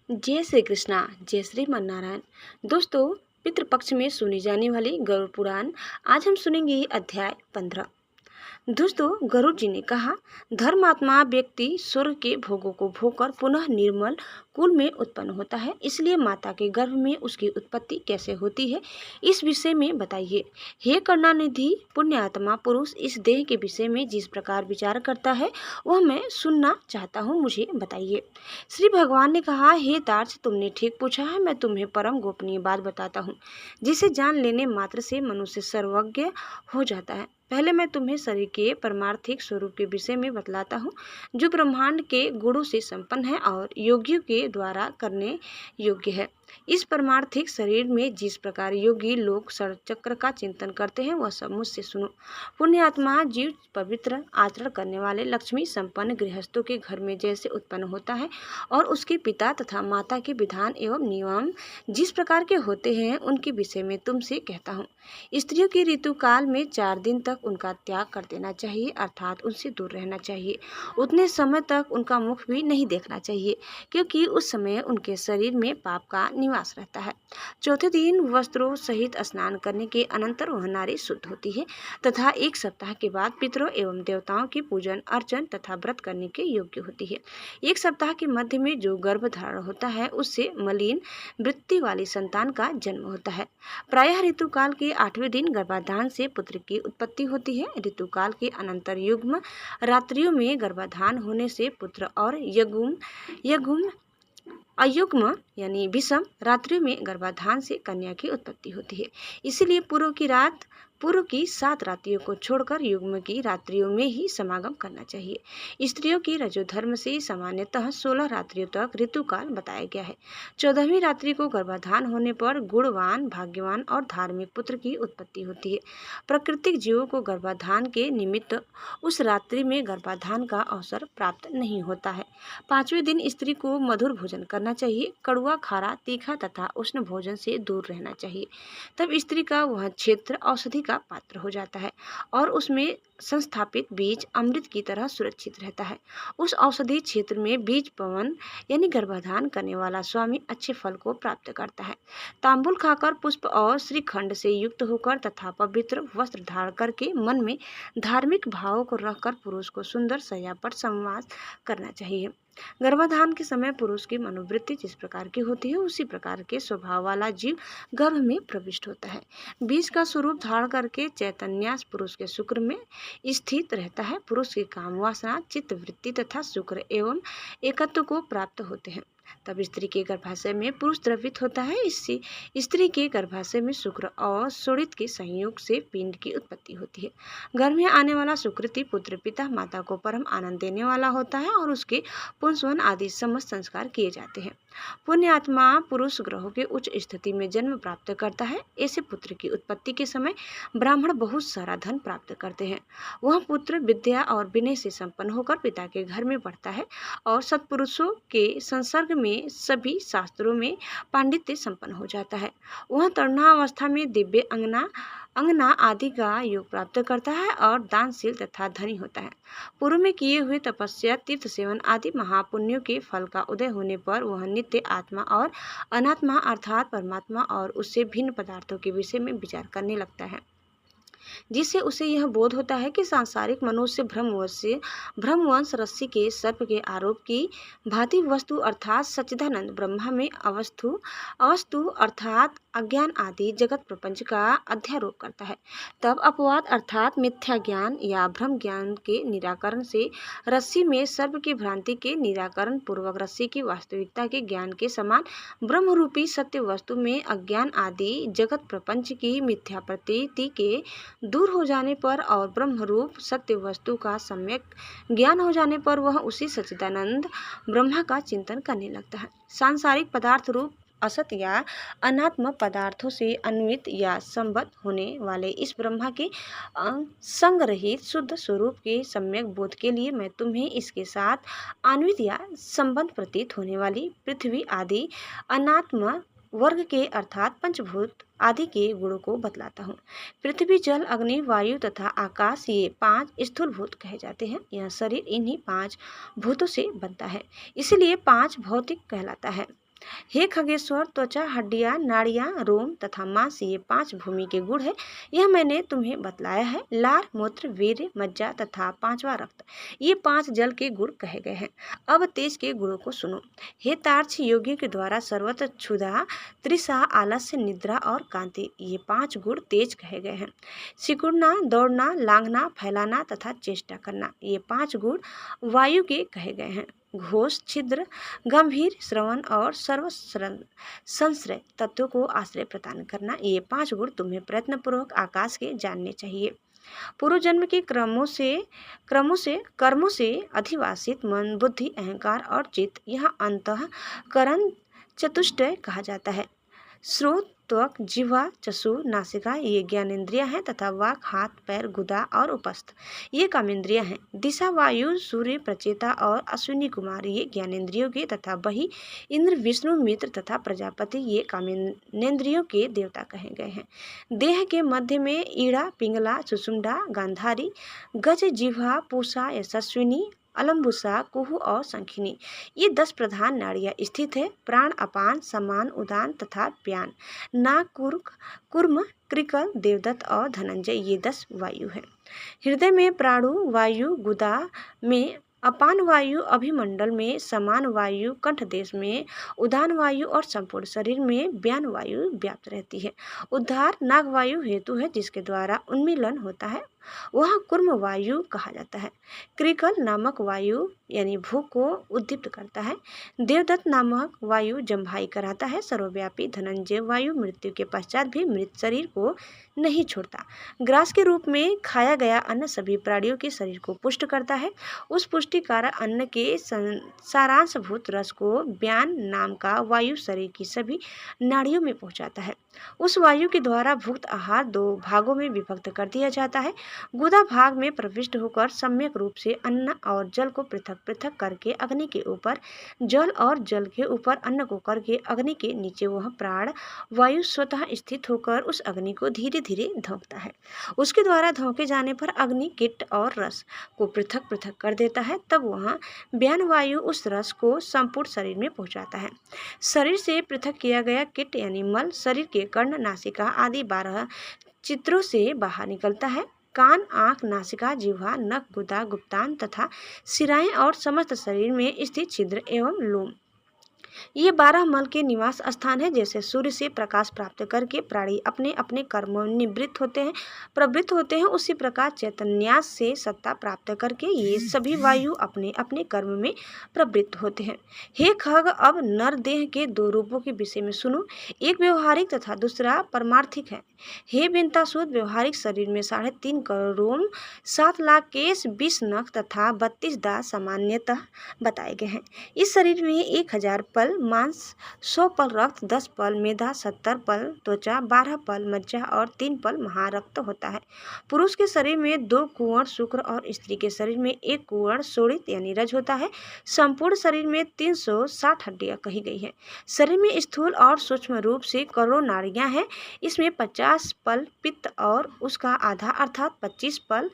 जय श्री कृष्णा, जय श्री नारायण। दोस्तों, पितृपक्ष में सुनी जाने वाली गरुड़ पुराण आज हम सुनेंगे अध्याय 15। दोस्तों, गरुड़ जी ने कहा, धर्मात्मा व्यक्ति स्वर्ग के भोगों को भोगकर पुनः निर्मल कुल में उत्पन्न होता है, इसलिए माता के गर्भ में उसकी उत्पत्ति कैसे होती है, इस विषय में बताइए। हे करुणानिधि पुण्यात्मा पुरुष इस देह के विषय में जिस प्रकार विचार करता है वह मैं सुनना चाहता हूँ, मुझे बताइए। श्री भगवान ने कहा, हे तार्क्ष, तुमने ठीक पूछा है। मैं तुम्हें परम गोपनीय बात बताता हूँ, जिसे जान लेने मात्र से मनुष्य सर्वज्ञ हो जाता है। पहले मैं तुम्हें शरीर के परमार्थिक स्वरूप के विषय में बतलाता हूँ, जो ब्रह्मांड के गुणों से संपन्न है और योगियों के द्वारा करने योग्य है। इस परमार्थिक शरीर में जिस प्रकार योगी लोग चक्र का चिंतन करते हैं, वह सब मुझसे सुनो। पुण्यात्मा जीव पवित्र आचरण करने वाले लक्ष्मी संपन्न गृहस्थों के घर में जैसे उत्पन्न होता है और उसके पिता तथा माता के विधान एवं नियम जिस प्रकार के होते हैं, उनके विषय में तुमसे कहता हूँ। स्त्रियों के ऋतु काल में 4 दिन तक उनका त्याग कर देना चाहिए, अर्थात उनसे दूर रहना चाहिए। उतने समय तक उनका मुख भी नहीं देखना चाहिए, क्योंकि उस समय उनके शरीर में पाप का निवास रहता है। चौथे दिन वस्त्रों सहित स्नान करने के अनंतर वह नारी शुद्ध होती है तथा 1 सप्ताह के बाद पितरों एवं देवताओं की पूजन अर्चन तथा व्रत करने के योग्य होती है। 1 सप्ताह के मध्य में जो गर्भ धारण होता है, उससे मलिन वृत्ति वाली संतान का जन्म होता है। प्रायः ऋतुकाल के 8वें दिन गर्भाधान से पुत्र की उत्पत्ति होती है। ऋतुकाल के अनंतर युग्म रात्रियों में गर्भाधान होने से पुत्र और यगुम अयुग्म यानी विषम रात्रियों में गर्भाधान से कन्या की उत्पत्ति होती है। इसीलिए पूर्व की 7 रात्रियों को छोड़कर युग्म की रात्रियों में ही समागम करना चाहिए। स्त्रियों की रजोधर्म से सामान्यतः 16 रात्रियों तक ऋतुकाल बताया गया है। 14वीं रात्रि को गर्भाधान होने पर गुणवान, भाग्यवान और धार्मिक पुत्र की उत्पत्ति होती है। प्राकृतिक जीवों को गर्भाधान के निमित्त उस रात्रि में गर्भाधान का अवसर प्राप्त नहीं होता है। 5वें दिन स्त्री को मधुर भोजन करना चाहिए। कड़वा, खारा, तीखा तथा उष्ण भोजन से दूर रहना चाहिए। तब स्त्री का वह क्षेत्र औषधि का पात्र हो जाता है और उसमें संस्थापित बीज अमृत की तरह सुरक्षित रहता है। उस औषधि क्षेत्र में बीज पवन यानी गर्भाधान करने वाला स्वामी अच्छे फल को प्राप्त करता है। तांबुल खाकर, पुष्प और श्रीखंड से युक्त होकर तथा पवित्र वस्त्र धारण करके मन में धार्मिक भावों को रखकर पुरुष को सुंदर शैया पर संवास करना चाहिए। गर्भाधान के समय पुरुष की मनोवृत्ति जिस प्रकार की होती है, उसी प्रकार के स्वभाव वाला जीव गर्भ में प्रविष्ट होता है। बीज का स्वरूप धारण करके चैतन्य पुरुष के शुक्र में स्थित रहता है। पुरुष की काम वासना, चित्त वृत्ति तथा शुक्र एवं एकत्व को प्राप्त होते हैं। तब स्त्री के गर्भाशय में पुरुष द्रवित होता है। इससे स्त्री के गर्भाशय में शुक्र और शोणित के संयोग से पिंड की उत्पत्ति होती है। गर्भ में आने वाला सुकृति पुत्र पिता माता को परम आनंद देने वाला होता है और उसके पुंसवन आदि समस्त संस्कार किए जाते हैं। पुण्यात्मा पुरुष ग्रहों के उच्च स्थिति में जन्म प्राप्त करता है। ऐसे पुत्र की उत्पत्ति के समय ब्राह्मण बहुत सारा धन प्राप्त करते हैं। वह पुत्र विद्या और विनय से संपन्न होकर पिता के घर में बढ़ता है और सत्पुरुषों के संसर्ग में सभी शास्त्रों में पांडित्य संपन्न हो जाता है। वह तरुणावस्था में दिव्य अंगना आदि का योग प्राप्त करता है और दानशील तथा धनी होता है। पूर्व में किए हुए तपस्या, तीर्थ सेवन आदि महापुण्यों के फल का उदय होने पर वह नित्य आत्मा और अनात्मा अर्थात परमात्मा और उससे भिन्न पदार्थों के विषय में विचार करने लगता है, जिससे उसे यह बोध होता है कि सांसारिक मनुष्य भ्रमवंश रस्सी के सर्प के आरोप की भांति वस्तु अर्थात सच्चिदानंद ब्रह्मा में अवस्तु अर्थात अज्ञान आदि जगत प्रपंच का अध्यारोप करता है। तब अपवाद अर्थात मिथ्या ज्ञान या भ्रम ज्ञान के निराकरण से रस्सी में सर्प की भ्रांति के निराकरण पूर्वक रस्सी की वास्तविकता के ज्ञान के समान ब्रह्मरूपी सत्य वस्तु में अज्ञान आदि जगत प्रपंच की मिथ्या प्रतीति के दूर हो जाने पर और ब्रह्मरूप सत्य वस्तु का सम्यक ज्ञान हो जाने पर वह उसी सच्चिदानंद ब्रह्मा का चिंतन करने लगता है। सांसारिक पदार्थ रूप असत या अनात्म पदार्थों से अन्वित या संबद्ध होने वाले इस ब्रह्मा के संग रहित शुद्ध स्वरूप के सम्यक बोध के लिए मैं तुम्हें इसके साथ अन्वित या संबंध प्रतीत होने वाली पृथ्वी आदि अनात्म वर्ग के अर्थात पंचभूत आदि के गुणों को बतलाता हूँ। पृथ्वी, जल, अग्नि, वायु तथा आकाश ये 5 स्थूल भूत कहे जाते हैं। यह शरीर इन्हीं 5 भूतों से बनता है, इसलिए 5 भौतिक कहलाता है। हे खगेश्वर, त्वचा, हड्डियां, नाड़ियां, रोम तथा मांस ये 5 भूमि के गुण है। यह मैंने तुम्हें बतलाया है। लार, मूत्र, वीर्य, मज्जा तथा 5वां रक्त, ये 5 जल के गुण कहे गए हैं। अब तेज के गुणों को सुनो। हे तार्क्ष, योगियों के द्वारा सर्वत्र क्षुधा, तृषा, आलस्य, निद्रा और कांति, ये 5 गुण तेज कहे गए हैं। सिकुड़ना, दौड़ना, लांघना, फैलाना तथा चेष्टा करना, ये 5 गुण वायु के कहे गए हैं। घोष, छिद्र, गंभीर, श्रवण और सर्व संश्रय तत्वों को आश्रय प्रदान करना, ये 5 गुण तुम्हें प्रयत्नपूर्वक आकाश के जानने चाहिए। पूर्व जन्म के कर्मों से अधिवासित मन, बुद्धि, अहंकार और चित्त, यहाँ अंतःकरण चतुष्टय कहा जाता है। श्रोत, त्वक, जिह्वा, चक्षु, नासिका, ये ज्ञानेंद्रियां हैं तथा वाक, हाथ, पैर, गुदा और उपस्थ, ये कामेंद्रियां हैं। दिशा, वायु, सूर्य, प्रचेता और अश्विनी कुमार, ये ज्ञानेंद्रियों के तथा बही, इंद्र, विष्णु, मित्र तथा प्रजापति, ये कामेंद्रियों के देवता कहे गए हैं। देह के मध्य में ईड़ा, पिंगला, सुषुम्ना, गांधारी, गज, जिह्वा, पूषा, यशस्विनी, अलम्बुसा, कुहू और शंखिनी, ये 10 प्रधान नाड़ियां स्थित है। प्राण, अपान, समान, उदान तथा प्यान, नाक, कुर्म, कृकल, देवदत्त और धनंजय, ये 10 वायु है। हृदय में प्राणु वायु, गुदा में अपान वायु, अभिमंडल में समान वायु, कंठ देश में उदान वायु और संपूर्ण शरीर में व्यान वायु व्याप्त रहती है। उद्धार नाग वायु हेतु है, जिसके द्वारा उन्मीलन होता है, वह कुर्म वायु कहा जाता है। कृकल नामक वायु यानी भूख को उद्दीप्त करता है। देवदत्त नामक वायु जम्भाई कराता है। सर्वव्यापी धनंजय वायु मृत्यु के पश्चात भी मृत शरीर को नहीं छोड़ता। ग्रास के रूप में खाया गया अन्न सभी प्राणियों के शरीर को पुष्ट करता है। उस पुष्टिकारक अन्न के सारांशभूत रस को व्यान नाम का वायु शरीर की सभी नाड़ियों में पहुंचाता है। उस वायु के द्वारा भुक्त आहार 2 भागों में विभक्त कर दिया जाता है। गुदा भाग में प्रविष्ट होकर सम्यक रूप से अन्न और जल को पृथक पृथक करके अग्नि के ऊपर, जल और जल के ऊपर अन्न को करके अग्नि के नीचे वह प्राण वायु स्वतः स्थित होकर उस अग्नि को धीरे धीरे धोंकता है। उसके द्वारा धोंके जाने पर अग्नि कीट और रस को पृथक पृथक कर देता है। तब वह व्यान वायु उस रस को संपूर्ण शरीर में पहुंचाता है। शरीर से पृथक किया गया कीट यानी मल शरीर के कर्ण, नासिका आदि 12 चित्रों से बाहर निकलता है। कान, आँख, नासिका, जिह्वा, नख, गुदा, गुप्तांग तथा सिराएं और समस्त शरीर में स्थित छिद्र एवं लोम, ये 12 मल के निवास स्थान है। जैसे सूर्य से प्रकाश प्राप्त करके प्राणी अपने अपने कर्मों में प्रवृत्त होते हैं, उसी प्रकार चैतन्यास से सत्ता प्राप्त करके ये सभी वायु अपने अपने कर्म में प्रवृत्त होते हैं। हे खग, अब नर देह के 2 रूपों के विषय में सुनो। एक व्यवहारिक तथा दूसरा परमार्थिक है। हे बेंतासूद, व्यवहारिक शरीर में 3.5 करोड़ रोम, 7 लाख केश, 20 नख तथा 32 दांत सामान्यतः बताए गए हैं। इस शरीर में 1000 पल मांस, 100 पल रक्त, 10 पल मेधा, 70 पल त्वचा, 12 पल मज्जा और 3 पल महारक्त होता है। पुरुष के शरीर में 2 कुंवर शुक्र और स्त्री के शरीर में 1 कुंवर शोणित यानी रज होता है। संपूर्ण शरीर में 360 हड्डियां कही गई है। शरीर में स्थूल और सूक्ष्म रूप से करोड़ नाड़ियां हैं। इसमें 50 पल पित्त और उसका आधा अर्थात 25 पल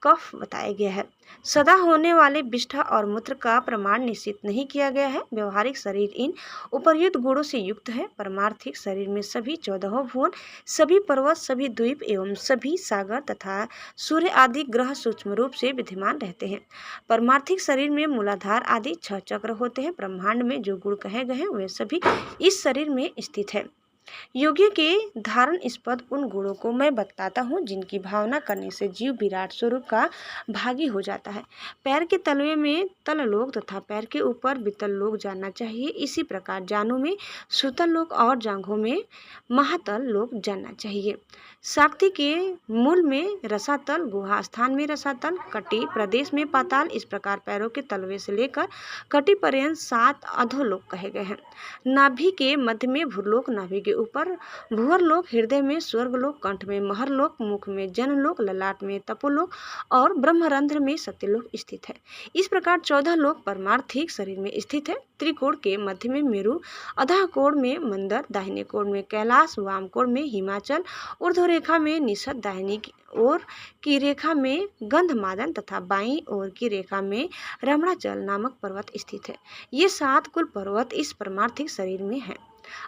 कफ बताया गया है। सदा होने वाले विष्ठा और मूत्र का प्रमाण निश्चित नहीं किया गया है। व्यवहारिक शरीर इन उपर्युक्त गुणों से युक्त है। परमार्थिक शरीर में सभी 14 भुवन, सभी पर्वत, सभी द्वीप एवं सभी सागर तथा सूर्य आदि ग्रह सूक्ष्म रूप से विद्यमान रहते हैं। परमार्थिक शरीर में मूलाधार आदि 6 चक्र होते हैं। ब्रह्मांड में जो गुण कहे गए हैं वे सभी इस शरीर में स्थित है। योगियों के धारण स्पद उन गुणों को मैं बताता हूँ जिनकी भावना करने से जीव विराट स्वरूप का भागी हो जाता है। पैर के तलवे में तल लोक तथा पैर के ऊपर वितल लोक जानना चाहिए। इसी प्रकार जानों में सुतल लोक और जांघों में महातल लोक जानना चाहिए। शाक्ति के मूल में रसातल, गुहा स्थान में रसातल, कटी प्रदेश में पाताल, इस प्रकार पैरों के तलवे से लेकर कटी पर्यंत 7 अधोलोक कहे गए हैं। नाभि के मध्य में भूलोक, नाभि के ऊपर भूअरलोक, हृदय में स्वर्गलोक, कंठ में महरलोक, मुख में जनलोक, ललाट में तपोलोक और ब्रह्मरंध्र में सत्यलोक स्थित है। इस प्रकार 14 लोक परमार्थिक शरीर में स्थित है। त्रिकोण के मध्य में मेरु, अधः कोण में मंदर, दाहिने कोण में कैलाश, वाम कोण में हिमाचल, ऊर्ध्व रेखा में निषद, दाहिनी ओर की रेखा में गंधमादन तथा बाईं ओर की रेखा में रमणाचल नामक पर्वत स्थित है। ये 7 कुल पर्वत इस परमार्थिक शरीर में है।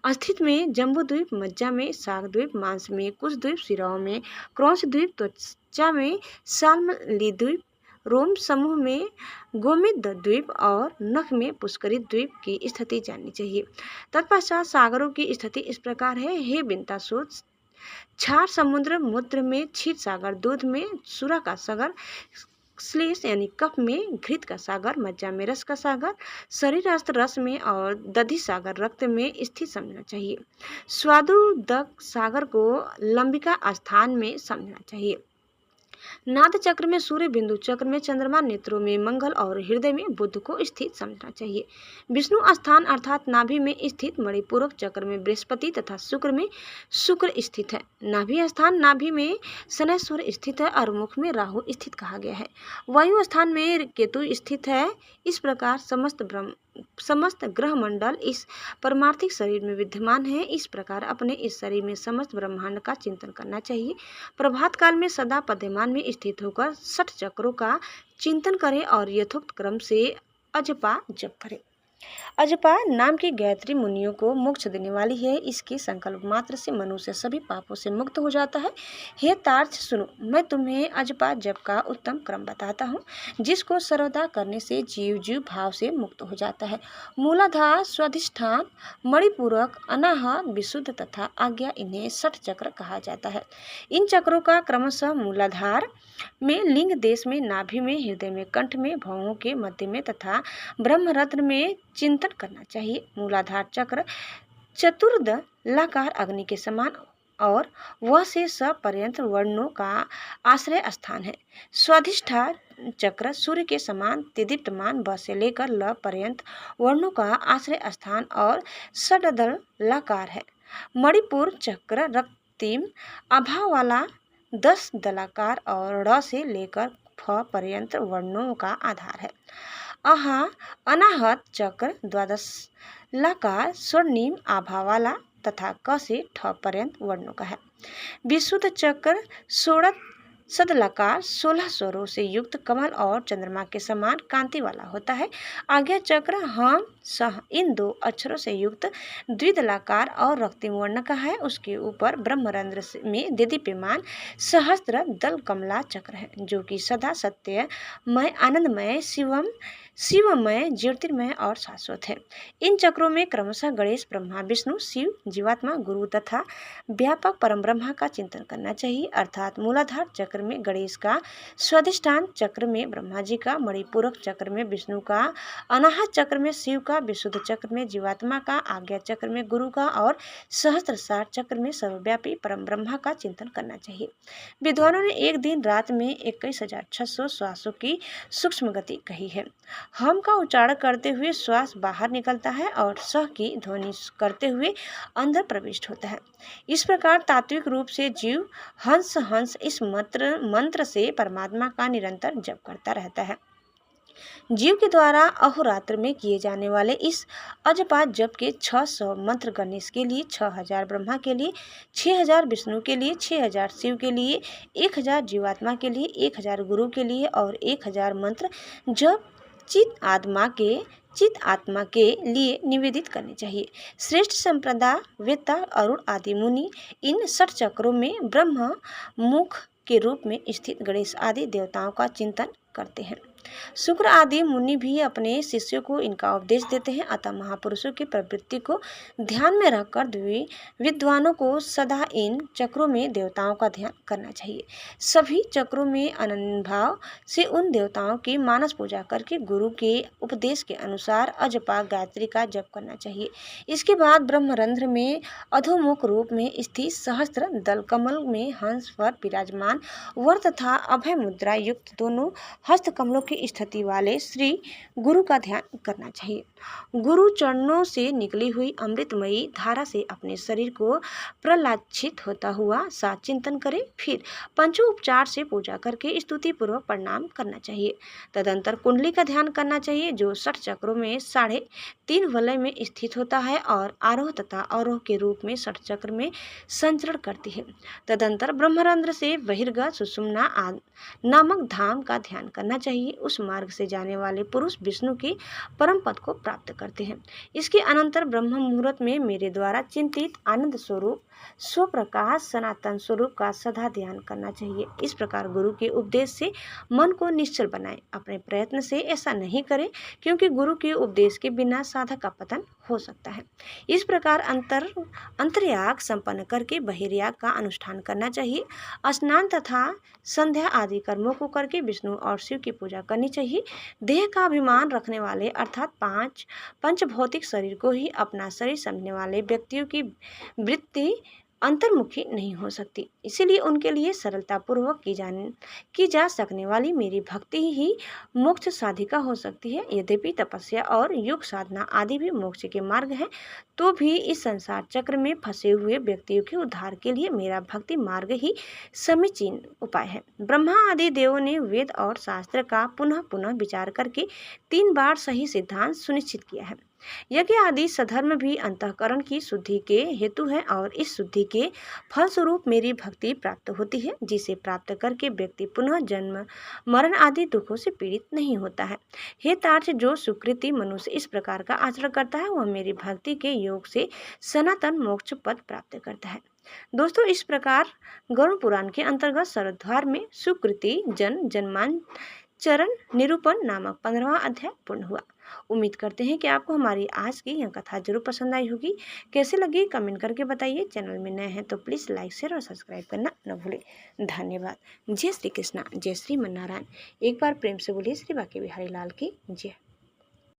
अस्थित में जम्बू द्वीप, मज्जा में शाक द्वीप, मांस में कुश द्वीप, शिराओं में क्रौंच द्वीप, त्वचा में शाल्मली द्वीप, रोम समूह में गोमेद द्वीप और नख में पुष्करित द्वीप की स्थिति जाननी चाहिए। तत्पश्चात सागरों की स्थिति इस प्रकार है। हे बिंतासुर, क्षार समुद्र, मूत्र में क्षीर सागर, दूध में सुरा का सागर, श्लेष यानी कफ में घृत का सागर, मज्जा में रस का सागर, शरीरास्त्र रस में और दधि सागर रक्त में स्थित समझना चाहिए। स्वादुदक सागर को लंबिका स्थान में समझना चाहिए। नाद चक्र में सूर्य, बिंदु चक्र में चंद्रमा, नेत्रों में मंगल और हृदय में बुध को स्थित समझना चाहिए। विष्णु स्थान अर्थात नाभि में स्थित मणिपूरक चक्र में बृहस्पति तथा शुक्र में शुक्र स्थित है। नाभि स्थान नाभि में शनैश्वर स्थित है और मुख में राहु स्थित कहा गया है। वायु स्थान में केतु स्थित है। इस प्रकार समस्त ग्रह मंडल इस परमार्थिक शरीर में विद्यमान है। इस प्रकार अपने इस शरीर में समस्त ब्रह्मांड का चिंतन करना चाहिए। प्रभात काल में सदा पद्यमान में स्थित होकर 60 चक्रों का चिंतन करें और यथोक्त क्रम से अजपा जप करें। अजपा नाम की गायत्री मुनियों को मोक्ष देने वाली है। इसके संकल्प मात्र से मनुष्य सभी पापों से मुक्त हो जाता है। हे तार्क्ष सुनो, मैं तुम्हें अजपा जप का उत्तम क्रम बताता हूँ, जिसको सर्वदा करने से जीव भाव से मुक्त हो जाता है। मूलाधार, स्वाधिष्ठान, मणिपूरक, अनाहत, विशुद्ध तथा आज्ञा, इन्हें 60 चक्र कहा जाता है। इन चक्रों का क्रमशः मूलाधार में लिंग देश में, नाभि में, हृदय में, कंठ में, भौहों के मध्य में तथा ब्रह्मरंध्र में चिंतन करना चाहिए। मूलाधार चक्र चतुर्दलाकार अग्नि के समान और वह से स पर्यंत वर्णों का आश्रय स्थान है। स्वाधिष्ठान चक्र सूर्य के समान तेदीप्यमान, ब से लेकर ल पर्यंत वर्णों का आश्रय स्थान और षड्दलाकार है। मणिपुर चक्र रक्तिम आभा वाला 10 दलाकार और ड़ से लेकर फ पर्यंत वर्णों का आधार है। अनाहत चक्र 12 लाकार स्वर्णिम आभा वाला तथा क से ठ पर्यंत वर्णों का है। विशुद्ध चक्र 16 सदलाकार 16 स्वरों से युक्त कमल और चंद्रमा के समान कांति वाला होता है। आज्ञा चक्र हम सह इन 2 अक्षरों से युक्त द्विदलाकार और रक्तिम वर्ण का है। उसके ऊपर ब्रह्मरंध्र में देदीप्यमान सहस्त्र दल कमला चक्र है, जो कि सदा सत्यमय, आनंदमय, शिवमय, ज्योतिर्मय और शाश्वत है। इन चक्रों में क्रमशः गणेश, ब्रह्मा, विष्णु, शिव, जीवात्मा, गुरु तथा व्यापक परम ब्रह्मा का चिंतन करना चाहिए। अर्थात मूलाधार चक्र में गणेश का, स्वाधिष्ठान चक्र में ब्रह्मा जी का, मणिपूरक चक्र में विष्णु का, अनाहत चक्र में शिव का, विशुद्ध चक्र में जीवात्मा का, आज्ञा चक्र में गुरु का और सहस्त्रसार चक्र में सर्वव्यापी परम ब्रह्मा का चिंतन करना चाहिए। विद्वानों ने एक दिन रात में 21,600 श्वासों की सूक्ष्म गति कही है। हम का उच्चारण करते हुए श्वास बाहर निकलता है और सह की ध्वनि करते हुए अंदर प्रविष्ट होता है। इस प्रकार तात्विक रूप से जीव हंस इस मंत्र से परमात्मा का निरंतर जप करता रहता है। जीव के द्वारा अहोरात्र में किए जाने वाले इस अजपा जप के 600 मंत्र गणेश के लिए, 6000 ब्रह्मा के लिए, 6000 विष्णु के लिए, 6000 शिव के लिए, 1000 जीवात्मा के लिए, 1000 गुरु के लिए और 1000 मंत्र जप चित आत्मा के लिए निवेदित करने चाहिए। श्रेष्ठ संप्रदाय वेत्ता अरुण आदि मुनि इन 60 चक्रों में ब्रह्म मुख के रूप में स्थित गणेश आदि देवताओं का चिंतन करते हैं। शुक्र आदि मुनि भी अपने शिष्यों को इनका उपदेश देते हैं। अतः महापुरुषों की प्रवृत्ति को ध्यान में रखकर विद्वानों को सदा इन चक्रों में देवताओं का ध्यान करना चाहिए। सभी चक्रों में अनन्य भाव से उन देवताओं की मानस पूजा करके गुरु के उपदेश के अनुसार अजपा गायत्री का जप करना चाहिए। इसके बाद ब्रह्मरंध्र में अधोमुख रूप में स्थित सहस्त्र दल कमल में हंस पर विराजमान वर तथा अभय मुद्रा युक्त दोनों हस्त कमलों की स्थिति वाले श्री गुरु का ध्यान करना चाहिए। गुरु चरणों से निकली हुई अमृतमयी धारा से अपने शरीर को प्रलाक्षित होता हुआ साथ चिंतन करें। फिर पंचोपचार से पूजा करके स्तुति पूर्वक प्रणाम करना चाहिए। तदंतर कुंडली का ध्यान करना चाहिए जो 6 चक्रों में 3.5 वलय में स्थित होता है और आरोह तथा अवरोह के रूप में 6 चक्र में संचरण करती है। तदंतर ब्रह्मरंध्र से बहिर्गत सुषुम्ना नामक धाम का ध्यान करना चाहिए। उस मार्ग से जाने वाले पुरुष विष्णु की परम पद को प्राप्त करते हैं। इसके अनंतर ब्रह्म मुहूर्त में मेरे द्वारा चिंतित आनंद स्वरूप स्वप्रकाश सनातन स्वरूप का सदा ध्यान करना चाहिए। इस प्रकार गुरु के उपदेश से मन को निश्चल बनाएं। अपने प्रयत्न से ऐसा नहीं करें क्योंकि गुरु के उपदेश के बिना साधक का पतन हो सकता है। इस प्रकार अंतर्याग संपन्न करके बहिर्याग का अनुष्ठान करना चाहिए। स्नान तथा संध्या आदि कर्मों को करके विष्णु और शिव की पूजा करनी चाहिए। देह का अभिमान रखने वाले अर्थात पंच भौतिक शरीर को ही अपना शरीर समझने वाले व्यक्तियों की वृत्ति अंतर्मुखी नहीं हो सकती। इसीलिए उनके लिए सरलता पूर्वक की जा सकने वाली मेरी भक्ति ही मोक्ष साधिका हो सकती है। यद्यपि तपस्या और योग साधना आदि भी मोक्ष के मार्ग हैं, तो भी इस संसार चक्र में फंसे हुए व्यक्तियों के उद्धार के लिए मेरा भक्ति मार्ग ही समीचीन उपाय है। ब्रह्मा आदि देवों ने वेद और शास्त्र का पुनः पुनः विचार करके 3 बार सही सिद्धांत सुनिश्चित किया है। यज्ञ आदि सधर्म भी अंतःकरण की शुद्धि के हेतु है और इस शुद्धि के फलस्वरूप मेरी भक्ति प्राप्त होती है, जिसे प्राप्त करके व्यक्ति पुनः जन्म मरण आदि दुखों से पीड़ित नहीं होता है। हे तार्क्ष, जो सुकृति मनुष्य इस प्रकार का आचरण करता है वह मेरी भक्ति के योग से सनातन मोक्ष पद प्राप्त करता है। दोस्तों, इस प्रकार गरुड़ पुराण के अंतर्गत शरद्वार में सुकृति जन्मांचरण निरूपण नामक 15वां अध्याय पूर्ण हुआ। उम्मीद करते हैं कि आपको हमारी आज की यह कथा जरूर पसंद आई होगी। कैसे लगी कमेंट करके बताइए। चैनल में नए हैं तो प्लीज़ लाइक शेयर और सब्सक्राइब करना न भूलें। धन्यवाद। जय श्री कृष्णा, जय श्री मन्नारायण। एक बार प्रेम से बोलिए श्री बांके बिहारी लाल की जय।